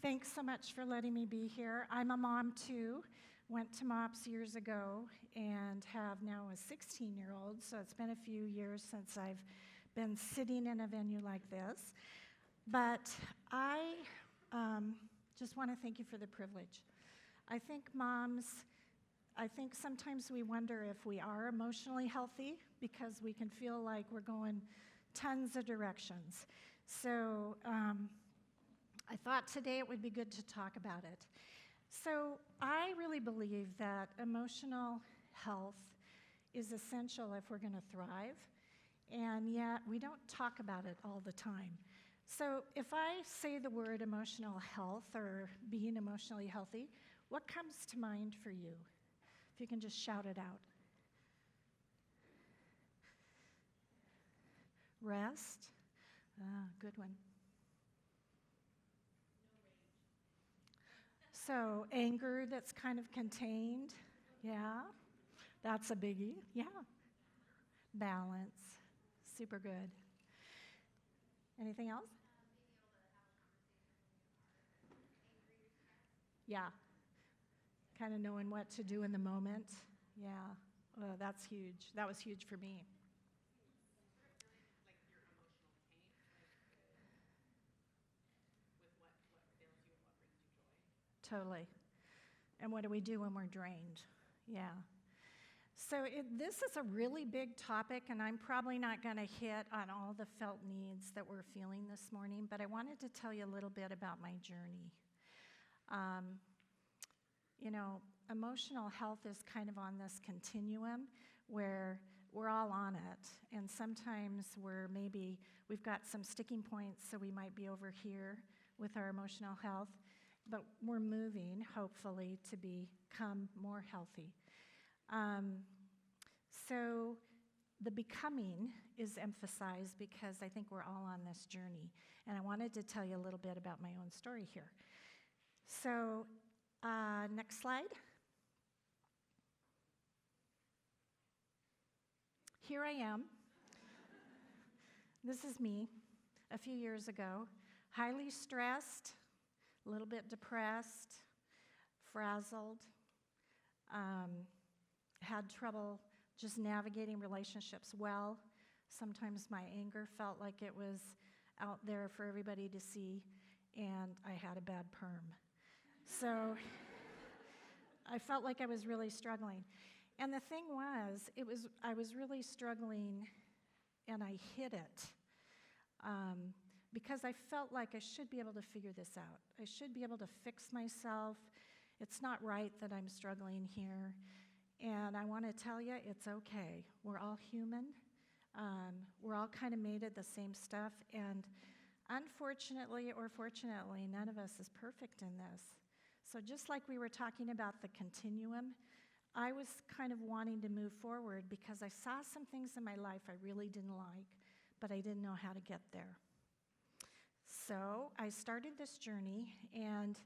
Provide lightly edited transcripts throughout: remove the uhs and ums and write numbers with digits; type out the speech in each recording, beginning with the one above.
Thanks so much for letting me be here. I'm a mom too. Went to MOPS years ago and have now a 16-year-old, so it's been a few years since I've been sitting in a venue like this. But I just want to thank you for the privilege. I think sometimes we wonder if we are emotionally healthy because we can feel like we're going tons of directions. So I thought today it would be good to talk about it. So I really believe that emotional health is essential if we're going to thrive, and yet we don't talk about it all the time. So if I say the word emotional health or being emotionally healthy, what comes to mind for you? If you can just shout it out. Rest. Good one. So anger that's kind of contained. Yeah. That's a biggie. Yeah. Balance. Super good. Anything else? Being able to have a conversation when you are angry. Yeah. Kind of knowing what to do in the moment. Yeah. Oh, that's huge. That was huge for me. Like your emotional tank, with what fills you and what brings you joy. Totally. And what do we do when we're drained? Yeah. So this is a really big topic, and I'm probably not going to hit on all the felt needs that we're feeling this morning, but I wanted to tell you a little bit about my journey. Emotional health is kind of on this continuum where we're all on it, and sometimes we've got some sticking points, so we might be over here with our emotional health, but we're moving, hopefully, to become more healthy. So the becoming is emphasized because I think we're all on this journey, and I wanted to tell you a little bit about my own story here. So next slide. Here I am. This is me a few years ago, highly stressed, a little bit depressed, frazzled, had trouble just navigating relationships well. Sometimes my anger felt like it was out there for everybody to see, and I had a bad perm. So I felt like I was really struggling. And the thing was, I was really struggling, and I hid it because I felt like I should be able to figure this out. I should be able to fix myself. It's not right that I'm struggling here. And I want to tell you, it's okay. We're all human. We're all kind of made of the same stuff. And unfortunately or fortunately, none of us is perfect in this. So just like we were talking about the continuum, I was kind of wanting to move forward because I saw some things in my life I really didn't like, but I didn't know how to get there. So I started this journey, and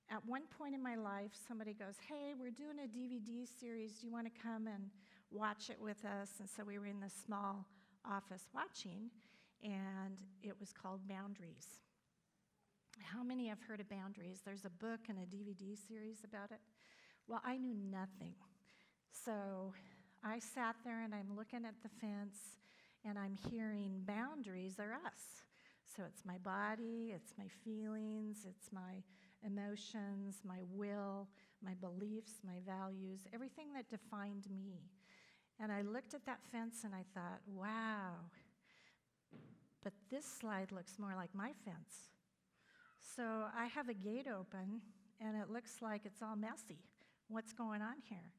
at one point in my life, somebody goes, "Hey, we're doing a DVD series. Do you want to come and watch it with us?" And so we were in this small office watching, and it was called Boundaries. How many have heard of Boundaries? There's a book and a DVD series about it. Well, I knew nothing. So I sat there, and I'm looking at the fence, and I'm hearing boundaries are us. So it's my body, it's my feelings, it's my emotions, my will, my beliefs, my values, everything that defined me. And I looked at that fence and I thought, wow, but this slide looks more like my fence. So I have a gate open and it looks like it's all messy. What's going on here?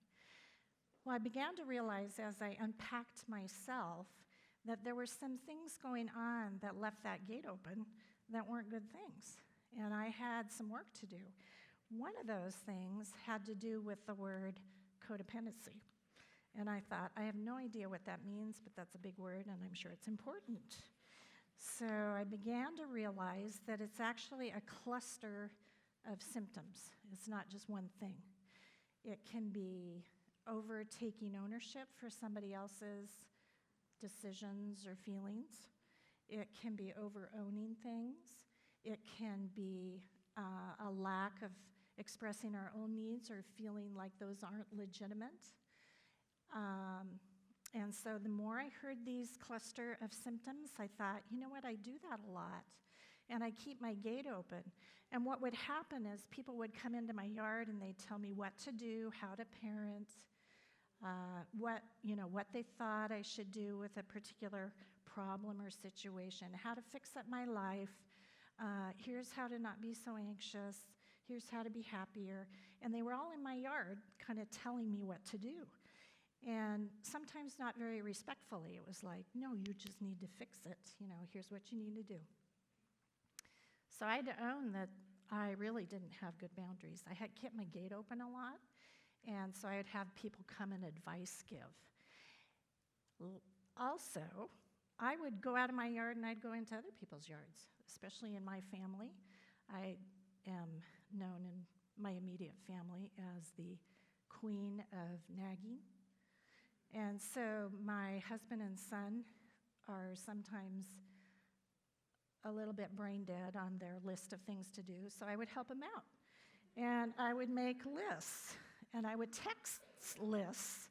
Well, I began to realize as I unpacked myself that there were some things going on that left that gate open that weren't good things. And I had some work to do. One of those things had to do with the word codependency. And I thought, I have no idea what that means, but that's a big word, and I'm sure it's important. So I began to realize that it's actually a cluster of symptoms. It's not just one thing. It can be overtaking ownership for somebody else's decisions or feelings. It can be over-owning things. It can be a lack of expressing our own needs or feeling like those aren't legitimate. And so the more I heard these cluster of symptoms, I thought, you know what, I do that a lot. And I keep my gate open. And what would happen is people would come into my yard and they'd tell me what to do, how to parent, what they thought I should do with a particular problem or situation, how to fix up my life. Here's how to not be so anxious. Here's how to be happier. And they were all in my yard kind of telling me what to do. And sometimes not very respectfully. It was like, no, you just need to fix it. Here's what you need to do. So I had to own that I really didn't have good boundaries. I had kept my gate open a lot, and so I'd have people come and advice give. Also, I would go out of my yard and I'd go into other people's yards, especially in my family. I am known in my immediate family as the queen of nagging. And so my husband and son are sometimes a little bit brain dead on their list of things to do, so I would help them out. And I would make lists, and I would text lists,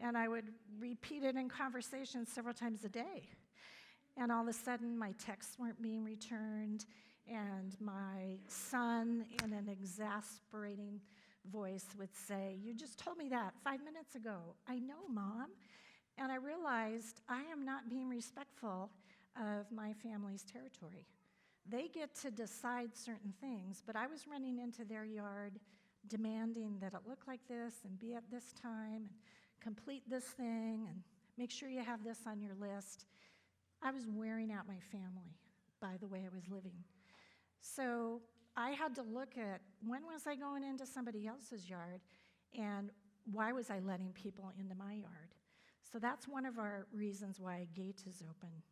and I would repeat it in conversations several times a day. And all of a sudden, my texts weren't being returned, and my son, in an exasperating voice, would say, "You just told me that 5 minutes ago." "I know, Mom." And I realized I am not being respectful of my family's territory. They get to decide certain things, but I was running into their yard demanding that it look like this and be at this time and complete this thing and make sure you have this on your list. I was wearing out my family by the way I was living. So I had to look at when was I going into somebody else's yard and why was I letting people into my yard? So that's one of our reasons why a gate is open.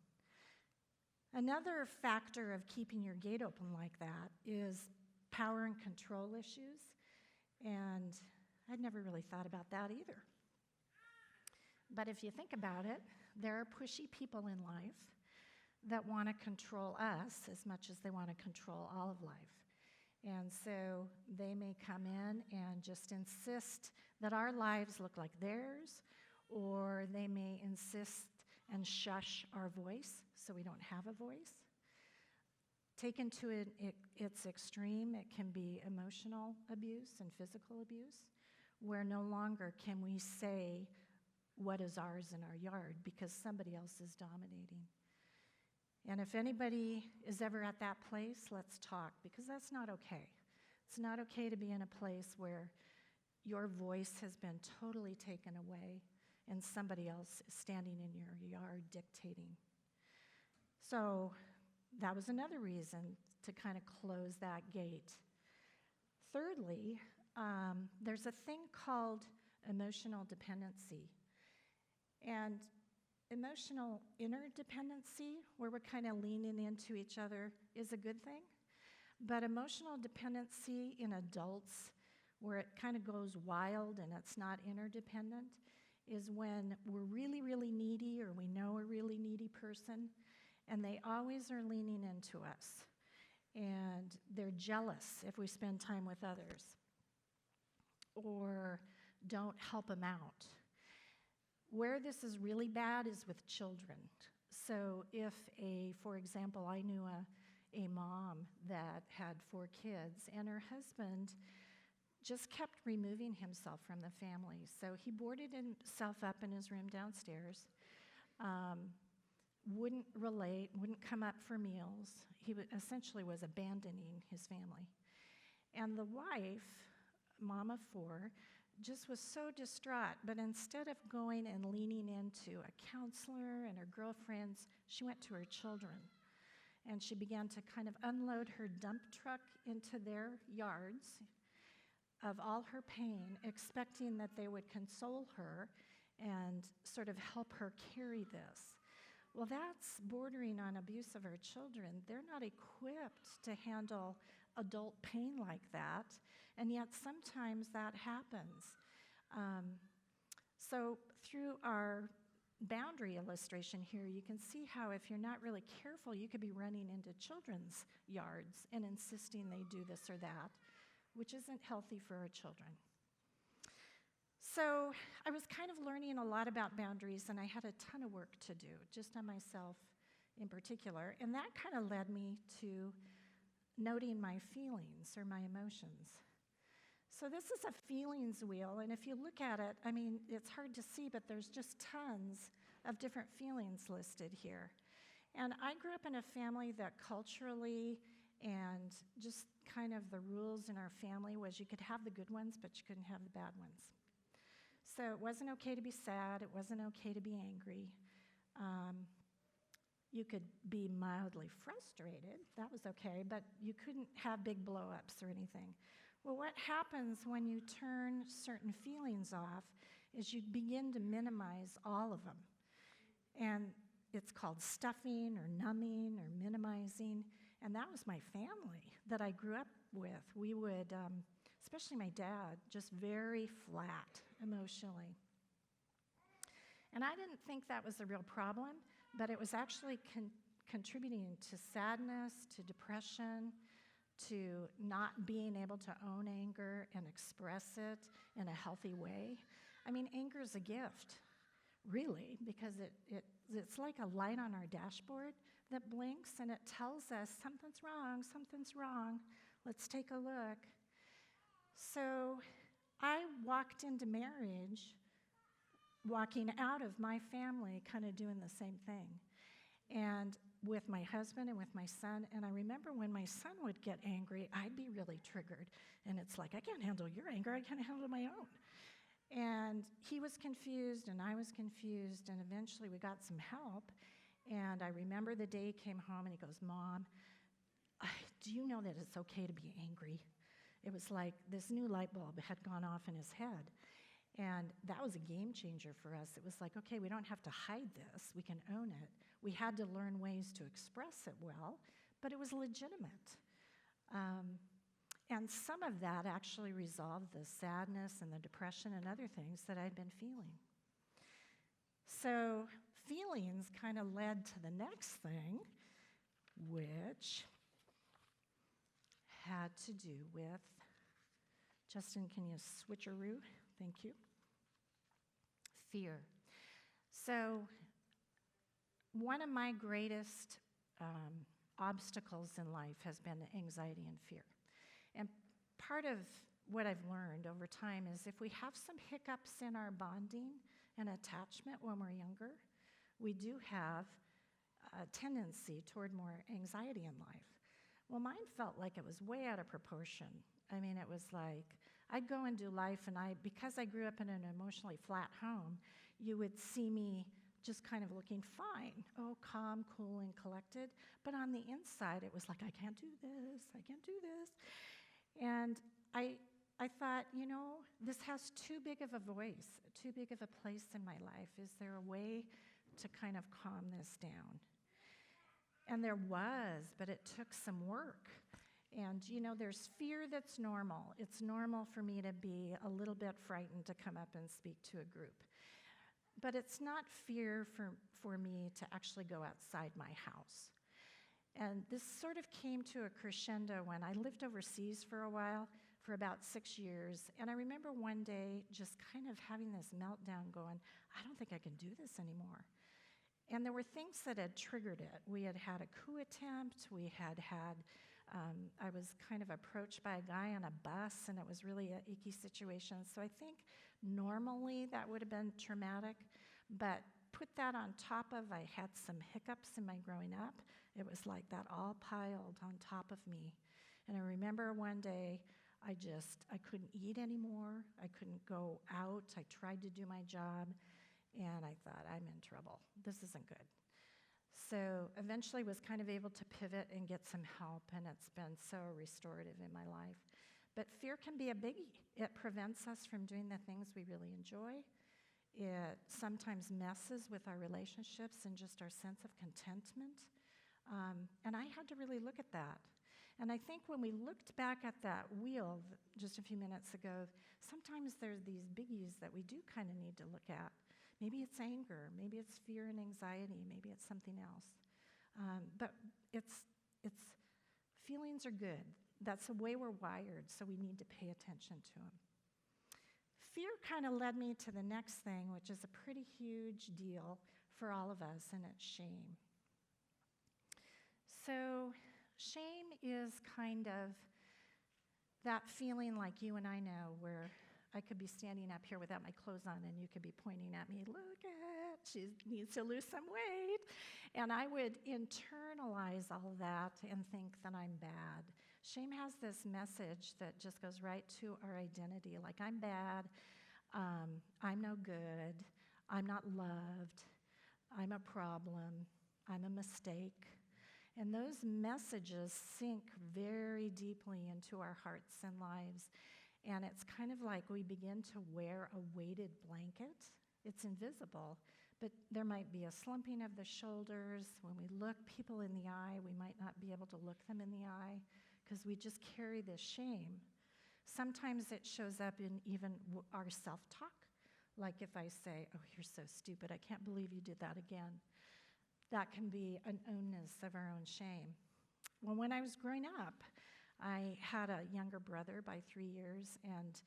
Another factor of keeping your gate open like that is power and control issues, and I'd never really thought about that either. But if you think about it, there are pushy people in life that want to control us as much as they want to control all of life. And so they may come in and just insist that our lives look like theirs, or they may insist and shush our voice so we don't have a voice. Taken to its extreme, it can be emotional abuse and physical abuse, where no longer can we say what is ours in our yard because somebody else is dominating. And if anybody is ever at that place, let's talk, because that's not okay. It's not okay to be in a place where your voice has been totally taken away and somebody else is standing in your yard dictating. So that was another reason to kind of close that gate. Thirdly, there's a thing called emotional dependency. And emotional interdependency, where we're kind of leaning into each other, is a good thing. But emotional dependency in adults, where it kind of goes wild and it's not interdependent, is when we're really, really needy, or we know a really needy person, and they always are leaning into us. And they're jealous if we spend time with others, or don't help them out. Where this is really bad is with children. So if for example, I knew a mom that had 4 kids, and her husband just kept removing himself from the family. So he boarded himself up in his room downstairs, wouldn't relate, wouldn't come up for meals. He essentially was abandoning his family. And the wife, mom of 4, just was so distraught, but instead of going and leaning into a counselor and her girlfriends, she went to her children. And she began to kind of unload her dump truck into their yards of all her pain, expecting that they would console her and sort of help her carry this. Well, that's bordering on abuse of our children. They're not equipped to handle adult pain like that, and yet sometimes that happens. So through our boundary illustration here, you can see how if you're not really careful, you could be running into children's yards and insisting they do this or that, which isn't healthy for our children. So I was kind of learning a lot about boundaries, and I had a ton of work to do, just on myself in particular, and that kind of led me to noting my feelings or my emotions. So this is a feelings wheel, and if you look at it, I mean, it's hard to see, but there's just tons of different feelings listed here. And I grew up in a family that culturally and just kind of the rules in our family was you could have the good ones, but you couldn't have the bad ones. So it wasn't okay to be sad. It wasn't okay to be angry. You could be mildly frustrated. That was okay, but you couldn't have big blow-ups or anything. Well, what happens when you turn certain feelings off is you begin to minimize all of them. And it's called stuffing or numbing or minimizing. And that was my family that I grew up with. We would, especially my dad, just very flat emotionally. And I didn't think that was a real problem, but it was actually contributing to sadness, to depression, to not being able to own anger and express it in a healthy way. I mean, anger is a gift, really, because it's like a light on our dashboard that blinks and it tells us something's wrong, let's take a look. So I walked into marriage, walking out of my family, kind of doing the same thing. And with my husband and with my son, and I remember when my son would get angry, I'd be really triggered. And it's like, I can't handle your anger, I can't handle my own. And he was confused, and I was confused, and eventually we got some help. And I remember the day he came home, and he goes, Mom, do you know that it's okay to be angry? It was like this new light bulb had gone off in his head. And that was a game changer for us. It was like, okay, we don't have to hide this. We can own it. We had to learn ways to express it well, but it was legitimate. And some of that actually resolved the sadness and the depression and other things that I'd been feeling. So feelings kind of led to the next thing, which had to do with, Justin, can you switcheroo? Thank you. Fear. So one of my greatest obstacles in life has been anxiety and fear. And part of what I've learned over time is if we have some hiccups in our bonding and attachment when we're younger, we do have a tendency toward more anxiety in life. Well, mine felt like it was way out of proportion. I mean, it was like I'd go and do life, and because I grew up in an emotionally flat home, you would see me just kind of looking fine, calm, cool, and collected. But on the inside, it was like, I can't do this, I can't do this. And I thought, this has too big of a voice, too big of a place in my life. Is there a way to kind of calm this down? And there was, but it took some work. And, there's fear that's normal. It's normal for me to be a little bit frightened to come up and speak to a group. But it's not fear for me to actually go outside my house. And this sort of came to a crescendo when I lived overseas for a while, for about 6 years. And I remember one day just kind of having this meltdown going, I don't think I can do this anymore. And there were things that had triggered it. We had had a coup attempt. I was kind of approached by a guy on a bus, and it was really an icky situation. So I think normally that would have been traumatic, but put that on top of I had some hiccups in my growing up. It was like that all piled on top of me. And I remember one day I couldn't eat anymore. I couldn't go out. I tried to do my job, and I thought, I'm in trouble. This isn't good. So eventually was kind of able to pivot and get some help, and it's been so restorative in my life. But fear can be a biggie. It prevents us from doing the things we really enjoy. It sometimes messes with our relationships and just our sense of contentment. And I had to really look at that. And I think when we looked back at that wheel just a few minutes ago, sometimes there's these biggies that we do kind of need to look at, Maybe it's anger. Maybe it's fear and anxiety. Maybe it's something else. But it's feelings are good. That's the way we're wired, so we need to pay attention to them. Fear kind of led me to the next thing, which is a pretty huge deal for all of us, and it's shame. So shame is kind of that feeling like you and I know, where I could be standing up here without my clothes on and you could be pointing at me, look at, she needs to lose some weight. And I would internalize all of that and think that I'm bad. Shame has this message that just goes right to our identity, like I'm bad, I'm no good, I'm not loved, I'm a problem, I'm a mistake. And those messages sink very deeply into our hearts and lives. And it's kind of like we begin to wear a weighted blanket. It's invisible, but there might be a slumping of the shoulders. When we look people in the eye, we might not be able to look them in the eye because we just carry this shame. Sometimes it shows up in even our self-talk. Like if I say, oh, you're so stupid, I can't believe you did that again. That can be an ownness of our own shame. Well, when I was growing up, I had a younger brother by 3 years, and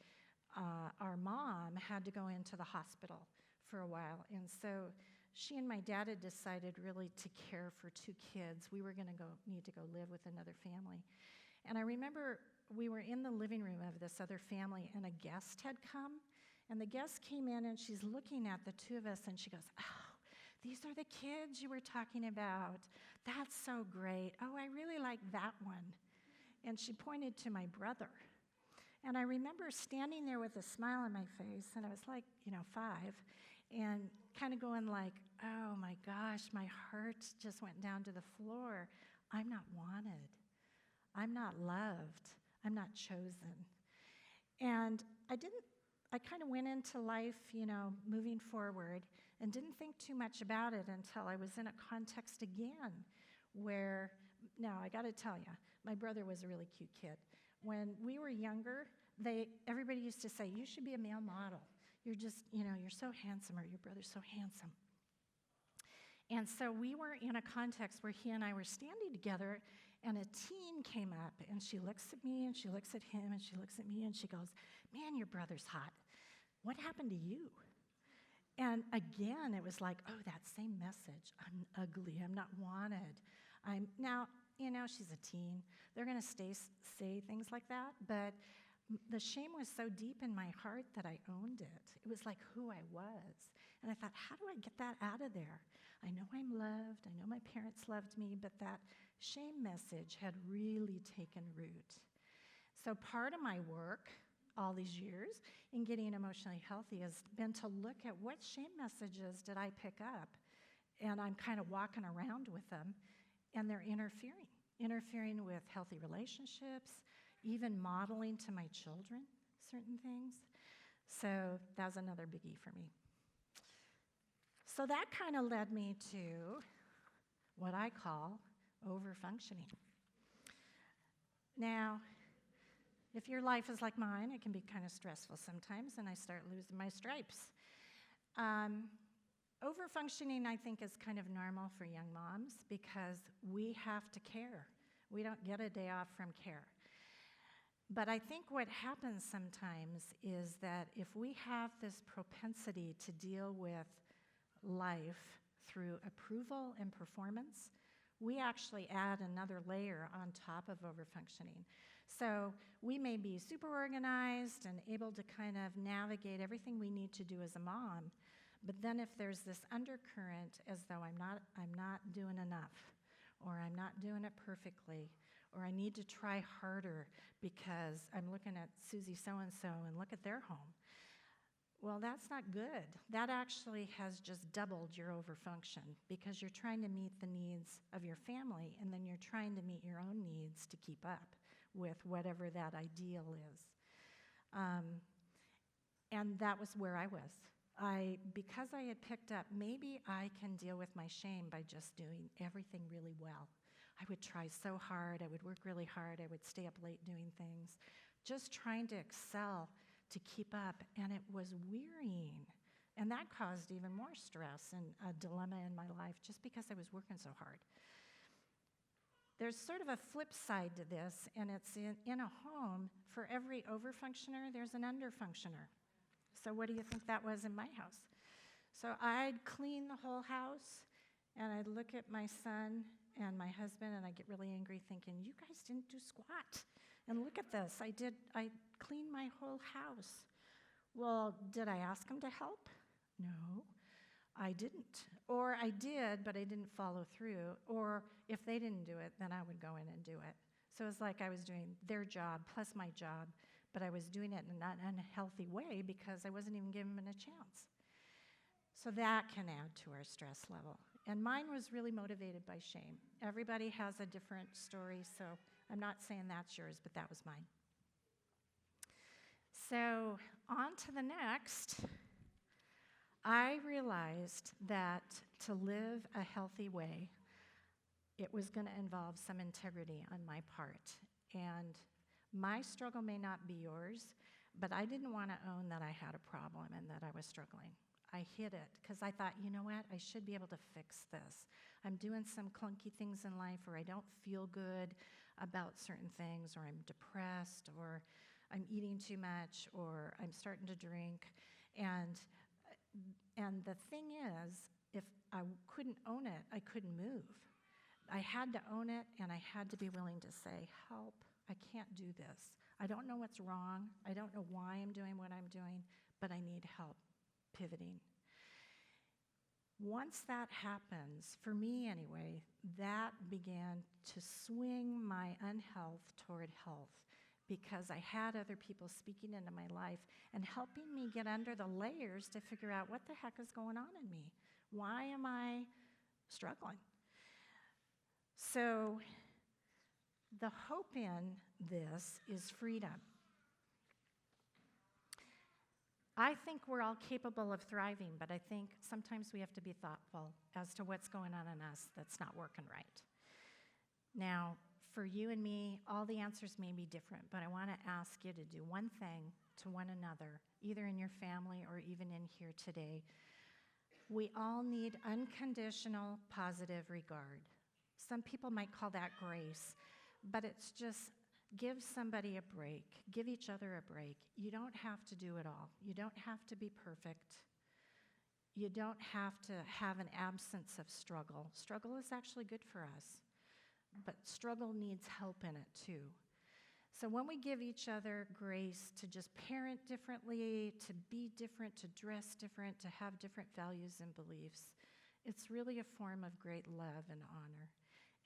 our mom had to go into the hospital for a while. And so she and my dad had decided really to care for 2 kids. We were going to need to go live with another family. And I remember we were in the living room of this other family, and a guest had come. And the guest came in, and she's looking at the 2 of us, and she goes, oh, these are the kids you were talking about. That's so great. Oh, I really like that one. And she pointed to my brother. And I remember standing there with a smile on my face, and I was like, 5, and kind of going like, oh my gosh, my heart just went down to the floor. I'm not wanted. I'm not loved. I'm not chosen. And I kind of went into life, moving forward, and didn't think too much about it until I was in a context again where, now I got to tell you, my brother was a really cute kid. When we were younger, everybody used to say, you should be a male model. You're just, you're so handsome, or your brother's so handsome. And so we were in a context where he and I were standing together, and a teen came up, and she looks at me, and she looks at him, and she looks at me, and she goes, man, your brother's hot. What happened to you? And again, it was like, oh, that same message. I'm ugly. I'm not wanted. Now, she's a teen. They're going to say things like that, but the shame was so deep in my heart that I owned it. It was like who I was. And I thought, how do I get that out of there? I know I'm loved. I know my parents loved me, but that shame message had really taken root. So part of my work all these years in getting emotionally healthy has been to look at what shame messages did I pick up, and I'm kind of walking around with them, and they're interfering with healthy relationships, even modeling to my children certain things. So that's another biggie for me. So that kind of led me to what I call overfunctioning. Now, if your life is like mine, it can be kind of stressful sometimes, and I start losing my stripes. Overfunctioning, I think, is kind of normal for young moms because we have to care. We don't get a day off from care. But I think what happens sometimes is that if we have this propensity to deal with life through approval and performance, we actually add another layer on top of overfunctioning. So we may be super organized and able to kind of navigate everything we need to do as a mom, but then if there's this undercurrent as though I'm not doing enough, or I'm not doing it perfectly, or I need to try harder because I'm looking at Susie so-and-so and look at their home, well, that's not good. That actually has just doubled your overfunction because you're trying to meet the needs of your family, and then you're trying to meet your own needs to keep up with whatever that ideal is. And that was where I was. Because I had picked up, maybe I can deal with my shame by just doing everything really well. I would try so hard, I would work really hard, I would stay up late doing things, just trying to excel to keep up, and it was wearying. And that caused even more stress and a dilemma in my life just because I was working so hard. There's sort of a flip side to this, and it's in a home, for every overfunctioner, there's an underfunctioner. So what do you think that was in my house? So I'd clean the whole house, and I'd look at my son and my husband, and I'd get really angry thinking, you guys didn't do squat. And look at this, I cleaned my whole house. Well, did I ask them to help? No, I didn't. Or I did, but I didn't follow through. Or if they didn't do it, then I would go in and do it. So it's like I was doing their job plus my job, but I was doing it in an unhealthy way because I wasn't even giving them a chance. So that can add to our stress level. And mine was really motivated by shame. Everybody has a different story, so I'm not saying that's yours, but that was mine. So on to the next. I realized that to live a healthy way, it was going to involve some integrity on my part. And my struggle may not be yours, but I didn't want to own that I had a problem and that I was struggling. I hid it because I thought, you know what, I should be able to fix this. I'm doing some clunky things in life, or I don't feel good about certain things, or I'm depressed, or I'm eating too much, or I'm starting to drink. And the thing is, if I couldn't own it, I couldn't move. I had to own it, and I had to be willing to say, help, I can't do this. I don't know what's wrong. I don't know why I'm doing what I'm doing, but I need help pivoting. Once that happens, for me anyway, that began to swing my unhealth toward health, because I had other people speaking into my life and helping me get under the layers to figure out what the heck is going on in me. Why am I struggling? So the hope in this is freedom. I think we're all capable of thriving, but I think sometimes we have to be thoughtful as to what's going on in us that's not working right. Now, for you and me, all the answers may be different, but I want to ask you to do one thing to one another, either in your family or even in here today. We all need unconditional positive regard. Some people might call that grace, but it's just give somebody a break. Give each other a break. You don't have to do it all. You don't have to be perfect. You don't have to have an absence of struggle. Struggle is actually good for us, but struggle needs help in it too. So when we give each other grace to just parent differently, to be different, to dress different, to have different values and beliefs, it's really a form of great love and honor.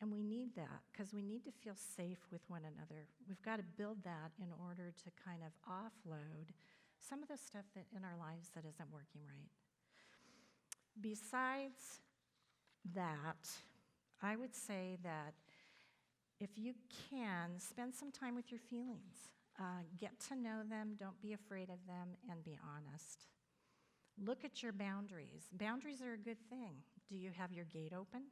And we need that because we need to feel safe with one another. We've got to build that in order to kind of offload some of the stuff that in our lives that isn't working right. Besides that, I would say that if you can, spend some time with your feelings. Get to know them, don't be afraid of them, and be honest. Look at your boundaries. Boundaries are a good thing. Do you have your gate open?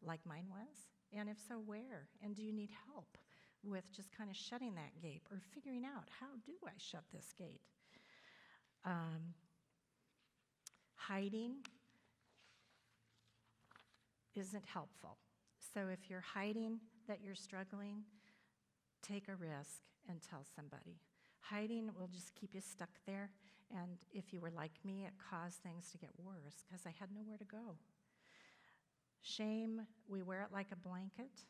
Like mine was? And if so, where? And do you need help with just kind of shutting that gate or figuring out, how do I shut this gate? Hiding isn't helpful. So if you're hiding that you're struggling, take a risk and tell somebody. Hiding will just keep you stuck there, and if you were like me, it caused things to get worse because I had nowhere to go. Shame, we wear it like a blanket.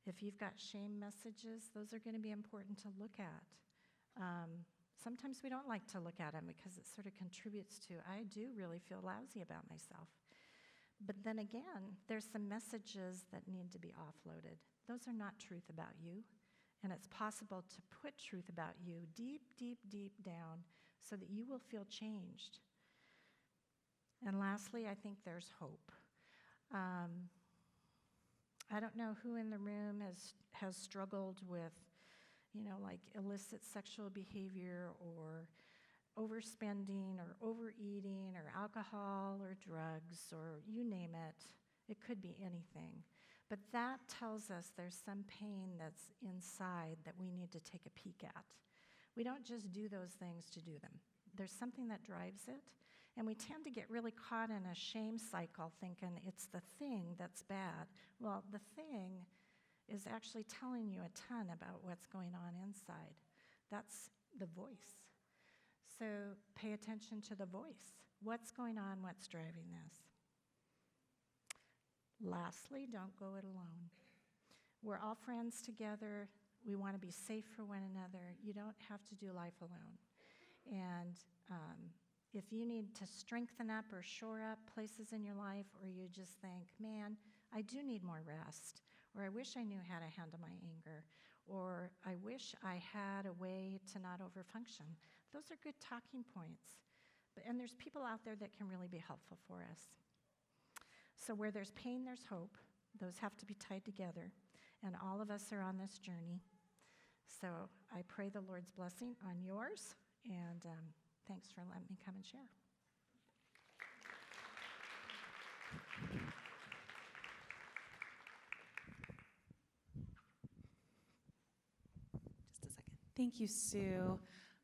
If you've got shame messages, those are going to be important to look at. Sometimes we don't like to look at them because it sort of contributes to, I do really feel lousy about myself. But then again, there's some messages that need to be offloaded. Those are not truth about you, and it's possible to put truth about you deep, deep, deep down so that you will feel changed. And lastly, I think there's hope. I don't know who in the room has struggled with, like illicit sexual behavior or overspending or overeating or alcohol or drugs or you name it. It could be anything. But that tells us there's some pain that's inside that we need to take a peek at. We don't just do those things to do them. There's something that drives it. And we tend to get really caught in a shame cycle thinking it's the thing that's bad. Well, the thing is actually telling you a ton about what's going on inside. That's the voice. So pay attention to the voice. What's going on? What's driving this? Lastly, don't go it alone. We're all friends together. We want to be safe for one another. You don't have to do life alone. And if you need to strengthen up or shore up places in your life, or you just think, man, I do need more rest, or I wish I knew how to handle my anger, or I wish I had a way to not overfunction, those are good talking points. And there's people out there that can really be helpful for us. So where there's pain, there's hope. Those have to be tied together. And all of us are on this journey. So I pray the Lord's blessing on yours. And thanks for letting me come and share. Just a second. Thank you, Sue.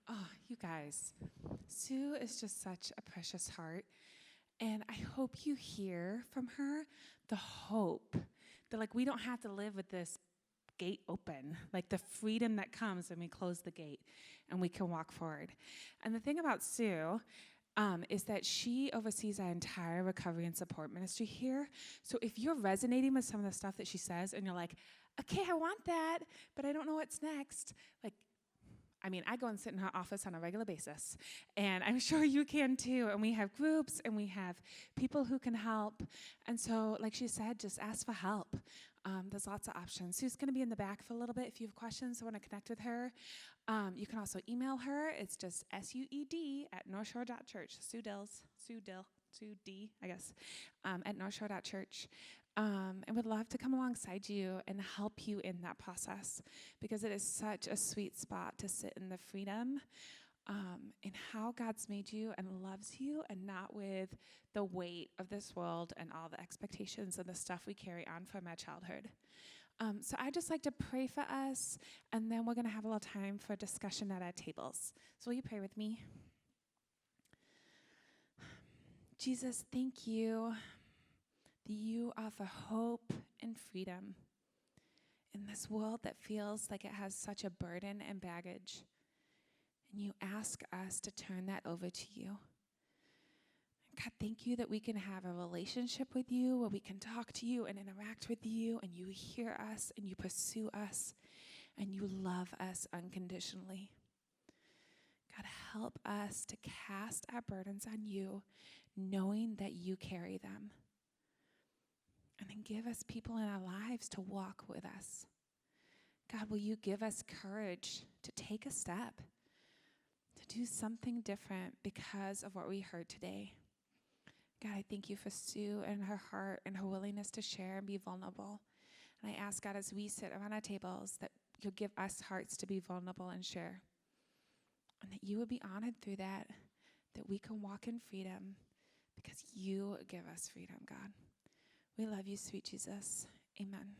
Oh, you guys, Sue is just such a precious heart. And I hope you hear from her the hope that, like, we don't have to live with this gate open, like the freedom that comes when we close the gate and we can walk forward. And the thing about Sue is that she oversees our entire recovery and support ministry here. So if you're resonating with some of the stuff that she says and you're like, okay, I want that, but I don't know what's next, like, I go and sit in her office on a regular basis, and I'm sure you can too. And we have groups, and we have people who can help. And so, like she said, just ask for help. There's lots of options. Sue's going to be in the back for a little bit. If you have questions or want to connect with her, you can also email her. It's just SUED@northshore.church. Sue Dils, Sue D, I guess, at northshore.church. And would love to come alongside you and help you in that process, because it is such a sweet spot to sit in the freedom in how God's made you and loves you, and not with the weight of this world and all the expectations and the stuff we carry on from our childhood. So I'd just like to pray for us, and then we're going to have a little time for discussion at our tables. So will you pray with me? Jesus, thank you that you offer hope and freedom in this world that feels like it has such a burden and baggage. And you ask us to turn that over to you. God, thank you that we can have a relationship with you, where we can talk to you and interact with you, and you hear us and you pursue us and you love us unconditionally. God, help us to cast our burdens on you, knowing that you carry them. And then give us people in our lives to walk with us. God, will you give us courage to take a step, to do something different because of what we heard today? God, I thank you for Sue and her heart and her willingness to share and be vulnerable. And I ask, God, as we sit around our tables, that you'll give us hearts to be vulnerable and share. And that you would be honored through that we can walk in freedom because you give us freedom, God. We love you, sweet Jesus. Amen.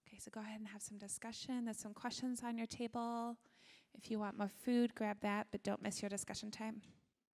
Okay, so go ahead and have some discussion. There's some questions on your table. If you want more food, grab that, but don't miss your discussion time.